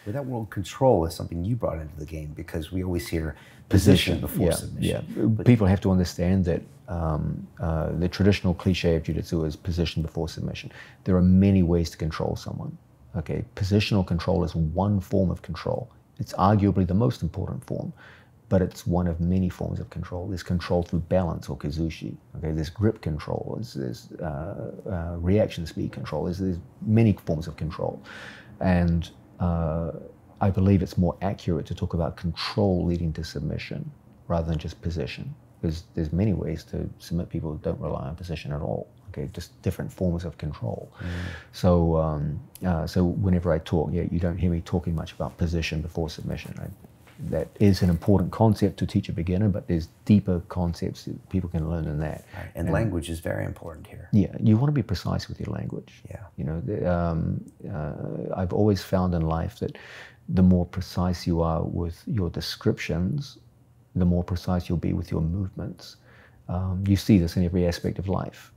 But that word control is something you brought into the game, because we always hear position before submission. Yeah, but people have to understand that the traditional cliche of Jiu-Jitsu is position before submission. There are many ways to control someone. Okay, positional control is one form of control. It's arguably the most important form, but it's one of many forms of control. There's control through balance or kazushi. Okay, there's grip control. There's reaction speed control. There's many forms of control, and I believe it's more accurate to talk about control leading to submission rather than just position, because there's many ways to submit people who don't rely on position at all. Okay, just different forms of control. So, so whenever I talk, you don't hear me talking much about position before submission. That is an important concept to teach a beginner, but there's deeper concepts that people can learn in that. Right. And language is very important here. Yeah, you want to be precise with your language. Yeah. You know, I've always found in life that the more precise you are with your descriptions, the more precise you'll be with your movements. You see this in every aspect of life.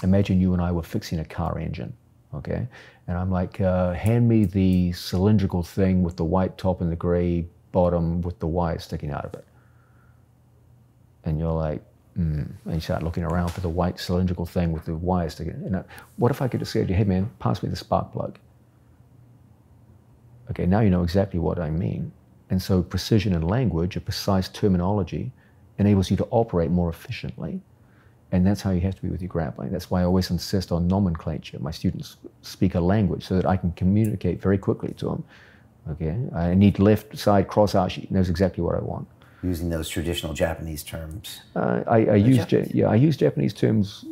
Imagine you and I were fixing a car engine, okay? And I'm like, hand me the cylindrical thing with the white top and the gray bottom with the wires sticking out of it. And you're like, and you start looking around for the white cylindrical thing with the wires sticking. And what if I could just say to you, hey man, pass me the spark plug? Okay, now you know exactly what I mean. And so precision in language, a precise terminology, enables you to operate more efficiently. And that's how you have to be with your grappling. That's why I always insist on nomenclature. My students speak a language so that I can communicate very quickly to them. Okay, I need left side cross ashi. He knows exactly what I want. Using those traditional Japanese terms. I use Japanese terms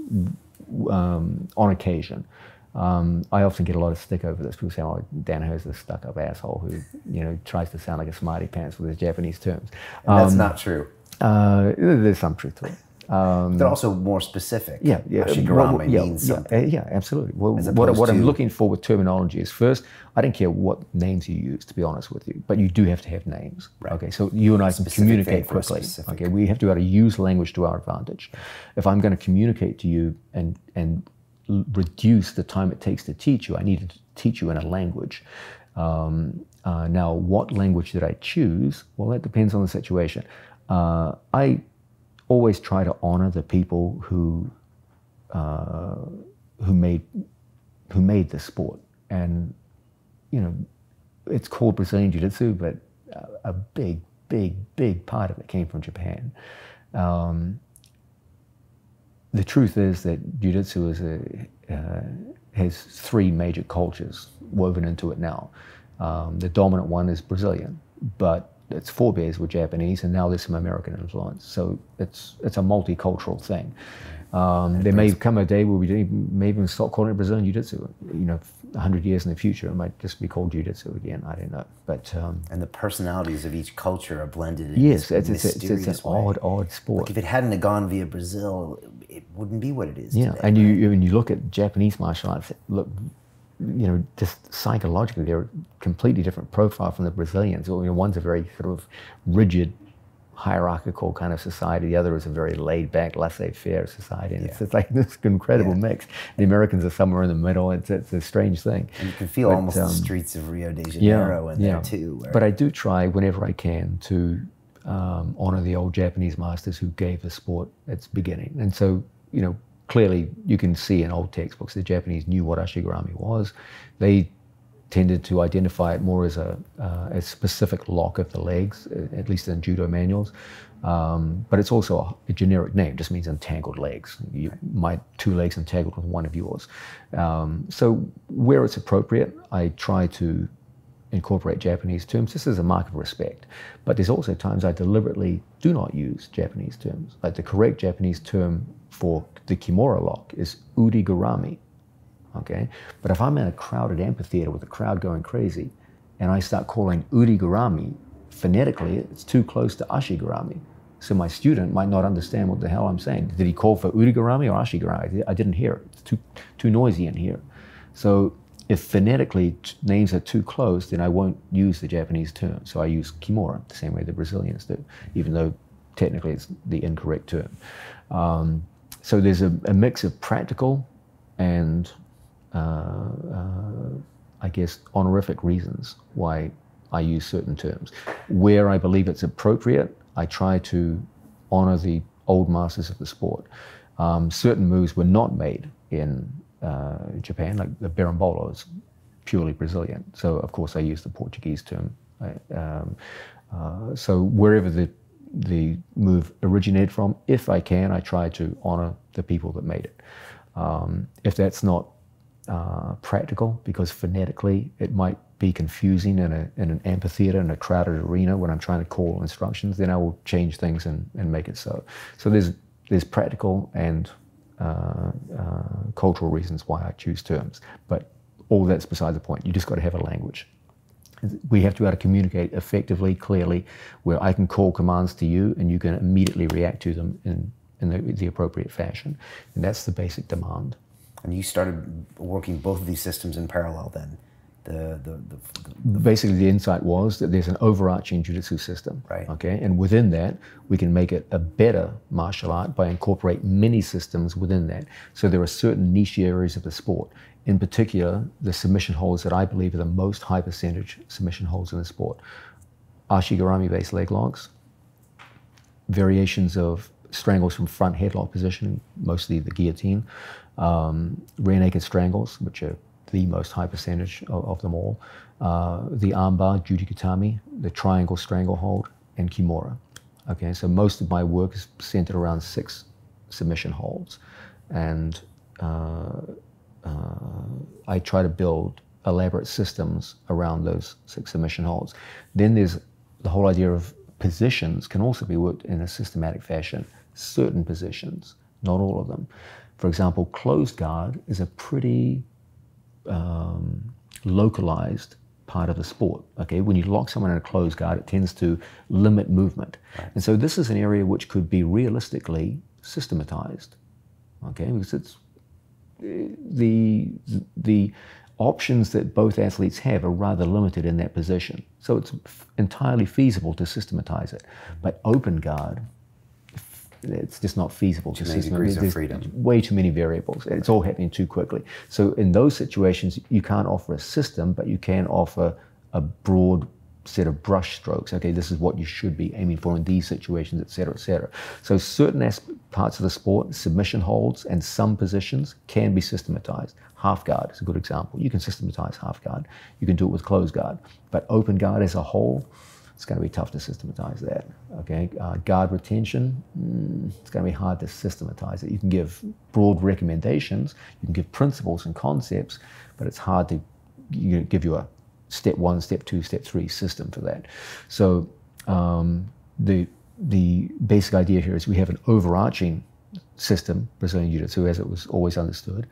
on occasion. I often get a lot of stick over this. People say, "Oh, Danaher's a stuck-up asshole who, you know, tries to sound like a smarty pants with his Japanese terms." And that's not true. There's some truth to it. They're also more specific. Yeah. Ashigarame means something. Yeah, absolutely. What I'm looking for with terminology is, first, I don't care what names you use, to be honest with you, but you do have to have names. Right. Okay, so you and I can communicate quickly. Okay, we have to be able to use language to our advantage. If I'm going to communicate to you and reduce the time it takes to teach you, I need to teach you in a language. Now, what language did I choose? Well, that depends on the situation. I always try to honor the people who made the sport, and you know, it's called Brazilian Jiu-Jitsu, but a big part of it came from Japan. The truth is that Jiu-Jitsu has three major cultures woven into it now. The dominant one is Brazilian, but its forebears were Japanese, and now there's some American influence. So it's a multicultural thing. There may come a day where we may even stop calling it Brazilian Jiu-Jitsu. You know, 100 years in the future, it might just be called Jiu-Jitsu again. I don't know. But and the personalities of each culture are blended. Yes, it's an odd sport. Like if it hadn't have gone via Brazil, it wouldn't be what it is. Yeah, today, and you look at Japanese martial arts. Look, you know, just psychologically, they're a completely different profile from the Brazilians. You know, one's a very sort of rigid, hierarchical kind of society. The other is a very laid-back, laissez-faire society. And it's like this incredible mix. The Americans are somewhere in the middle. It's a strange thing. And you can feel almost the streets of Rio de Janeiro in there too. But I do try whenever I can to honor the old Japanese masters who gave the sport its beginning. And so, you know, clearly, you can see in old textbooks the Japanese knew what ashigarame was. They tended to identify it more as a specific lock of the legs, at least in judo manuals. But it's also a generic name, just means entangled legs. My two legs entangled with one of yours. So where it's appropriate, I try to incorporate Japanese terms just as a mark of respect. But there's also times I deliberately do not use Japanese terms. Like the correct Japanese term for the Kimura lock is urigurami, okay? But if I'm in a crowded amphitheater with the crowd going crazy and I start calling urigurami, phonetically it's too close to ashigarame. So my student might not understand what the hell I'm saying. Did he call for urigurami or ashigarame? I didn't hear it. It's too noisy in here. So if phonetically names are too close, then I won't use the Japanese term. So I use kimura, the same way the Brazilians do, even though technically it's the incorrect term. So there's a mix of practical and I guess, honorific reasons why I use certain terms. Where I believe it's appropriate, I try to honor the old masters of the sport. Certain moves were not made in Japan, like the berimbolo is purely Brazilian. So of course I use the Portuguese term. So wherever the move originated from, if I can, I try to honor the people that made it. If that's not practical, because phonetically it might be confusing in an amphitheater, in a crowded arena when I'm trying to call instructions, then I will change things and make it so. So there's practical and cultural reasons why I choose terms, but all that's beside the point. You just got to have a language. We have to be able to communicate effectively, clearly, where I can call commands to you and you can immediately react to them in the appropriate fashion. And that's the basic demand. And you started working both of these systems in parallel then? Basically, the insight was that there's an overarching jiu-jitsu system, right? Okay, and within that, we can make it a better martial art by incorporating many systems within that. So there are certain niche areas of the sport. In particular, the submission holds that I believe are the most high percentage submission holds in the sport. Ashigarami-based leg locks, variations of strangles from front headlock position, mostly the guillotine, rear naked strangles, which are the most high percentage of them all, the armbar, judikatami, the triangle stranglehold, and kimura. Okay, so most of my work is centered around 6 submission holds, and I try to build elaborate systems around those 6 submission holds. Then there's the whole idea of positions can also be worked in a systematic fashion. Certain positions, not all of them. For example, closed guard is a pretty localized part of the sport. Okay, when you lock someone in a closed guard, it tends to limit movement. Right. And so this is an area which could be realistically systematized. Okay, because it's the options that both athletes have are rather limited in that position. So it's entirely feasible to systematize it. But open guard, it's just not feasible to systematize. Degrees of freedom. Way too many variables. It's all happening too quickly. So in those situations, you can't offer a system, but you can offer a broad set of brush strokes. Okay, this is what you should be aiming for in these situations, et cetera, et cetera. So certain parts of the sport, submission holds and some positions can be systematized. Half guard is a good example. You can systematize half guard. You can do it with closed guard. But open guard as a whole, it's going to be tough to systematize that. Okay, guard retention, it's going to be hard to systematize it. You can give broad recommendations, you can give principles and concepts, but it's hard to give you a step 1, step 2, step 3 system for that. So the basic idea here is we have an overarching system, Brazilian Jiu-Jitsu, as it was always understood,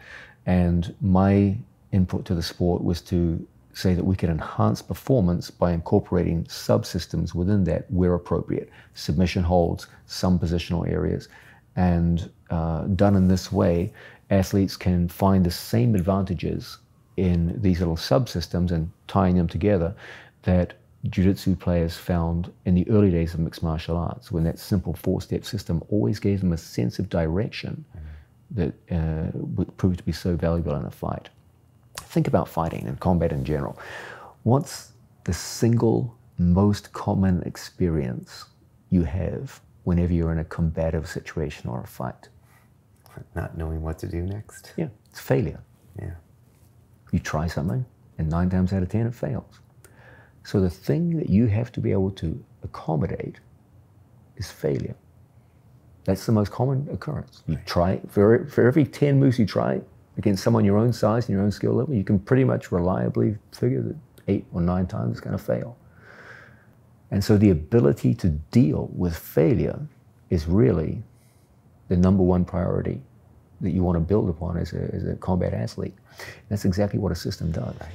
and my input to the sport was to say that we can enhance performance by incorporating subsystems within that where appropriate. Submission holds, some positional areas, and done in this way, athletes can find the same advantages in these little subsystems and tying them together that jiu-jitsu players found in the early days of mixed martial arts, when that simple 4-step system always gave them a sense of direction that would prove to be so valuable in a fight. Think about fighting and combat in general. What's the single most common experience you have whenever you're in a combative situation or a fight? Not knowing what to do next. Yeah, it's failure. Yeah. You try something, and 9 times out of 10 it fails. So the thing that you have to be able to accommodate is failure. That's the most common occurrence. You try, for every 10 moves you try against someone your own size and your own skill level, you can pretty much reliably figure that 8 or 9 times it's going to fail. And so the ability to deal with failure is really the #1 priority that you want to build upon as a combat athlete. And that's exactly what a system does. Right.